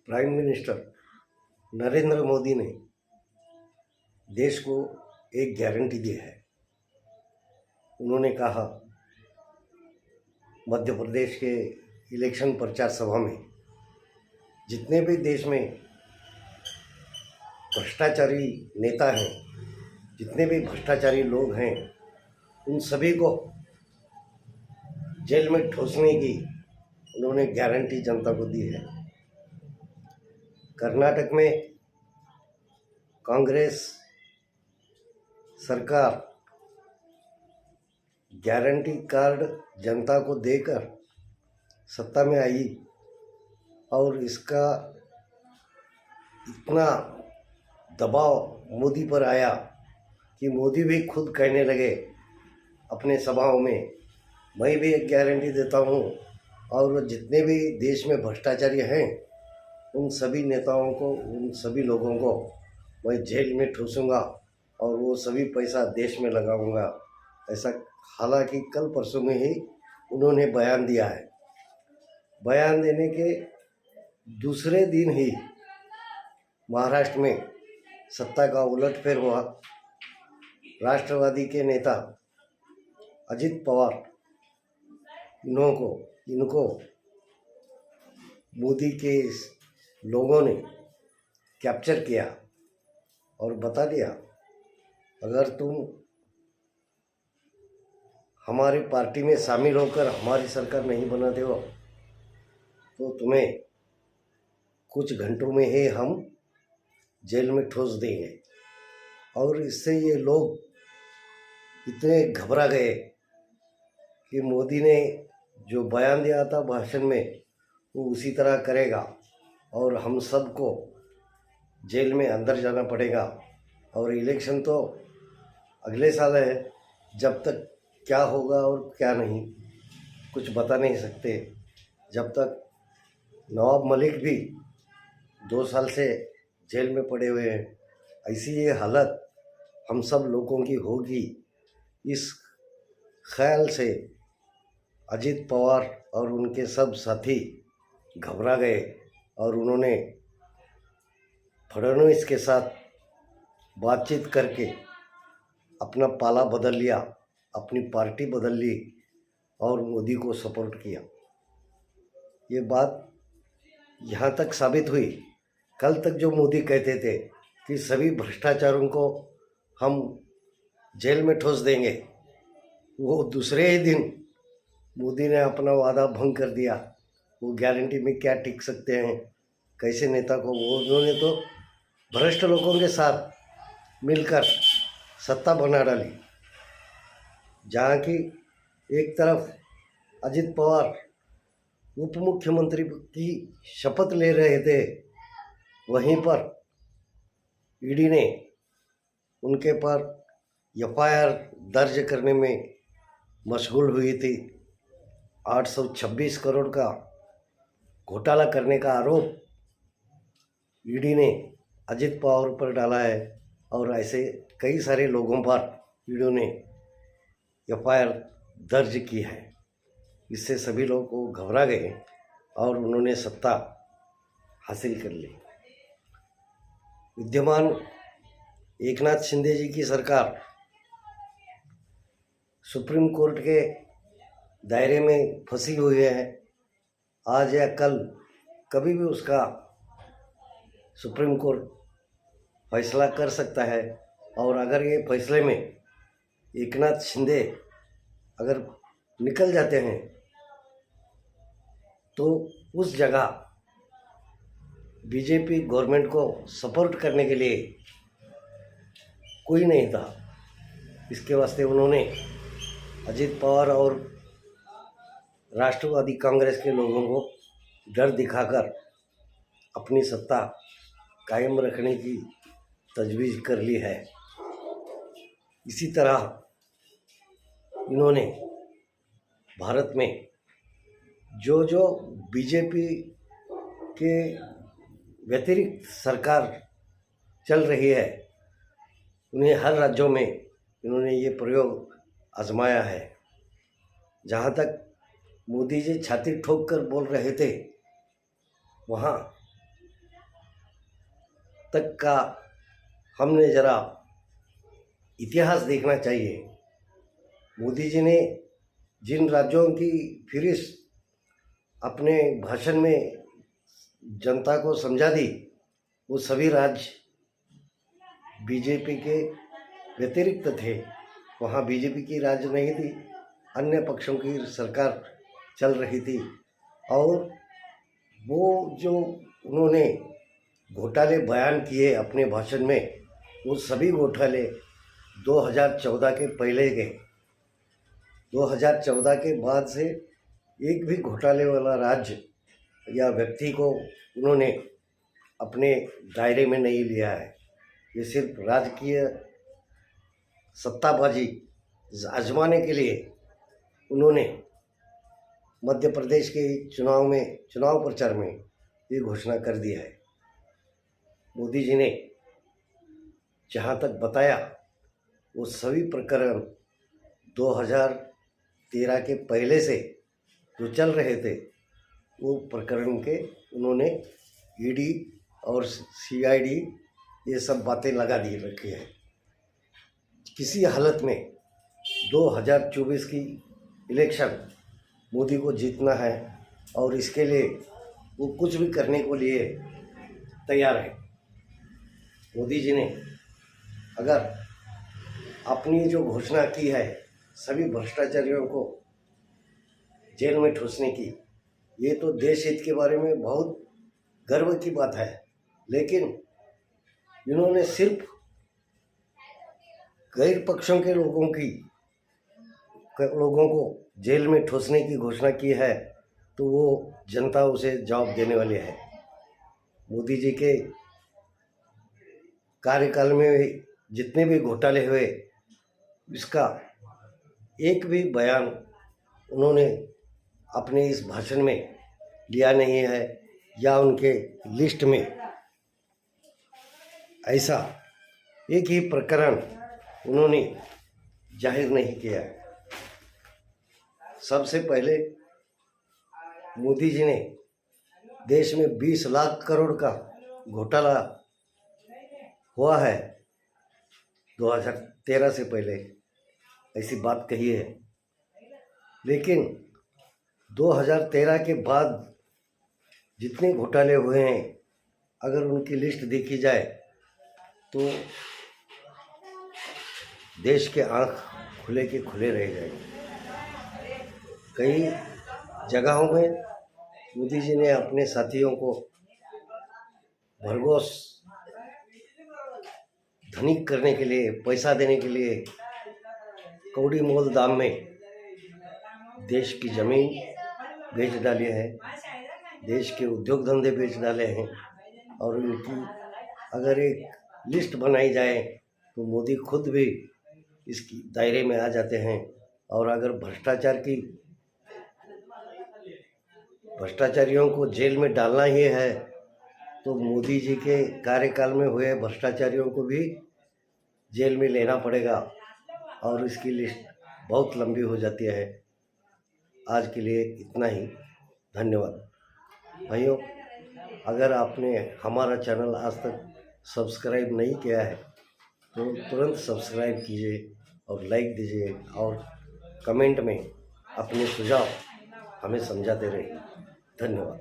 Prime minister Narendra Modi ने देश को एक गारंटी दी है। उन्होंने कहा मध्य प्रदेश के इलेक्शन प्रचार सभा में जितने भी देश में भ्रष्टाचारी नेता हैं, जितने भी भ्रष्टाचारी लोग हैं, उन सभी को जेल में ठूंसने की उन्होंने गारंटी जनता को दी है। कर्नाटक में कांग्रेस सरकार गारंटी कार्ड जनता को देकर सत्ता में आई और इसका इतना दबाव मोदी पर आया कि मोदी भी खुद कहने लगे अपने सभाओं में, मैं भी एक गारंटी देता हूँ और जितने भी देश में भ्रष्टाचारी हैं उन सभी नेताओं को, उन सभी लोगों को मैं जेल में ठूसूँगा और वो सभी पैसा देश में लगाऊंगा। ऐसा हालांकि कल परसों में ही उन्होंने बयान दिया है। बयान देने के दूसरे दिन ही महाराष्ट्र में सत्ता का उलटफेर हुआ। राष्ट्रवादी के नेता अजित पवार इनको मोदी के लोगों ने कैप्चर किया और बता दिया, अगर तुम हमारी पार्टी में शामिल होकर हमारी सरकार नहीं बनाते हो तो तुम्हें कुछ घंटों में ही हम जेल में ठूस देंगे। और इससे ये लोग इतने घबरा गए कि मोदी ने जो बयान दिया था भाषण में वो उसी तरह करेगा और हम सबको जेल में अंदर जाना पड़ेगा। और इलेक्शन तो अगले साल है, जब तक क्या होगा और क्या नहीं कुछ बता नहीं सकते। जब तक नवाब मलिक भी 2 साल से जेल में पड़े हुए हैं, ऐसी ये हालत हम सब लोगों की होगी, इस ख्याल से अजित पवार और उनके सब साथी घबरा गए और उन्होंने फडणवीस के साथ बातचीत करके अपना पाला बदल लिया, अपनी पार्टी बदल ली और मोदी को सपोर्ट किया। ये बात यहाँ तक साबित हुई, कल तक जो मोदी कहते थे कि सभी भ्रष्टाचारों को हम जेल में ठूस देंगे, वो दूसरे ही दिन मोदी ने अपना वादा भंग कर दिया। वो गारंटी में क्या टिक सकते हैं, कैसे नेता को, वो उन्होंने तो भ्रष्ट लोगों के साथ मिलकर सत्ता बना डाली। जहाँ की एक तरफ अजित पवार उप मुख्यमंत्री की शपथ ले रहे थे, वहीं पर ईडी ने उनके पर एफआईआर दर्ज करने में मशगूल हुई थी। 826 करोड़ का घोटाला करने का आरोप ईडी ने अजित पवार पर डाला है और ऐसे कई सारे लोगों पर ईडी ने एफआईआर दर्ज की है। इससे सभी लोग को घबरा गए और उन्होंने सत्ता हासिल कर ली। विद्यमान एकनाथ शिंदे जी की सरकार सुप्रीम कोर्ट के दायरे में फंसी हुई है। आज या कल कभी भी उसका सुप्रीम कोर्ट फैसला कर सकता है और अगर ये फैसले में एकनाथ शिंदे अगर निकल जाते हैं तो उस जगह बीजेपी गवर्नमेंट को सपोर्ट करने के लिए कोई नहीं था। इसके वास्ते उन्होंने अजित पवार और राष्ट्रवादी कांग्रेस के लोगों को डर दिखाकर अपनी सत्ता कायम रखने की तजवीज़ कर ली है। इसी तरह इन्होंने भारत में जो बीजेपी के व्यतिरिक्त सरकार चल रही है, उन्हें हर राज्यों में इन्होंने ये प्रयोग आजमाया है। जहाँ तक मोदी जी छाती ठोक कर बोल रहे थे, वहाँ तक का हमने ज़रा इतिहास देखना चाहिए। मोदी जी ने जिन राज्यों की फहरिस्त अपने भाषण में जनता को समझा दी, वो सभी राज्य बीजेपी के व्यतिरिक्त थे। वहाँ बीजेपी की राज्य नहीं थी, अन्य पक्षों की सरकार चल रही थी। और वो जो उन्होंने घोटाले बयान किए अपने भाषण में, वो सभी घोटाले 2014 के पहले के, 2014 के बाद से एक भी घोटाले वाला राज्य या व्यक्ति को उन्होंने अपने दायरे में नहीं लिया है। ये सिर्फ राजकीय सत्ताबाजी आजमाने के लिए उन्होंने मध्य प्रदेश के चुनाव प्रचार में ये घोषणा कर दिया है। मोदी जी ने जहाँ तक बताया, वो सभी प्रकरण 2013 के पहले से जो चल रहे थे, वो प्रकरण के उन्होंने ईडी और सीआईडी ये सब बातें लगा दी रखी है। किसी हालत में 2024 की इलेक्शन मोदी को जीतना है और इसके लिए वो कुछ भी करने को लिए तैयार है। मोदी जी ने अगर अपनी जो घोषणा की है सभी भ्रष्टाचारियों को जेल में ठूसने की, ये तो देश हित के बारे में बहुत गर्व की बात है। लेकिन इन्होंने सिर्फ गैर पक्षों के लोगों को जेल में ठूसने की घोषणा की है, तो वो जनता उसे जवाब देने वाली है। मोदी जी के कार्यकाल में जितने भी घोटाले हुए, इसका एक भी बयान उन्होंने अपने इस भाषण में लिया नहीं है, या उनके लिस्ट में ऐसा एक ही प्रकरण उन्होंने जाहिर नहीं किया है। सबसे पहले मोदी जी ने देश में 20 लाख करोड़ का घोटाला हुआ है 2013 से पहले, ऐसी बात कही है। लेकिन 2013 के बाद जितने घोटाले हुए हैं, अगर उनकी लिस्ट देखी जाए तो देश के आँख खुले के खुले रह जाएंगे। कई जगहों में मोदी जी ने अपने साथियों को भरघोस धनिक करने के लिए, पैसा देने के लिए कौड़ी मोल दाम में देश की ज़मीन बेच डाली है, देश के उद्योग धंधे बेच डाले हैं। और इनकी अगर एक लिस्ट बनाई जाए तो मोदी खुद भी इसकी दायरे में आ जाते हैं। और अगर भ्रष्टाचारियों को जेल में डालना ही है, तो मोदी जी के कार्यकाल में हुए भ्रष्टाचारियों को भी जेल में लेना पड़ेगा, और इसकी लिस्ट बहुत लंबी हो जाती है। आज के लिए इतना ही, धन्यवाद। भाइयों, अगर आपने हमारा चैनल आज तक सब्सक्राइब नहीं किया है तो तुरंत सब्सक्राइब कीजिए और लाइक दीजिए, और कमेंट में अपने सुझाव हमें समझाते रहिए। धन्यवाद।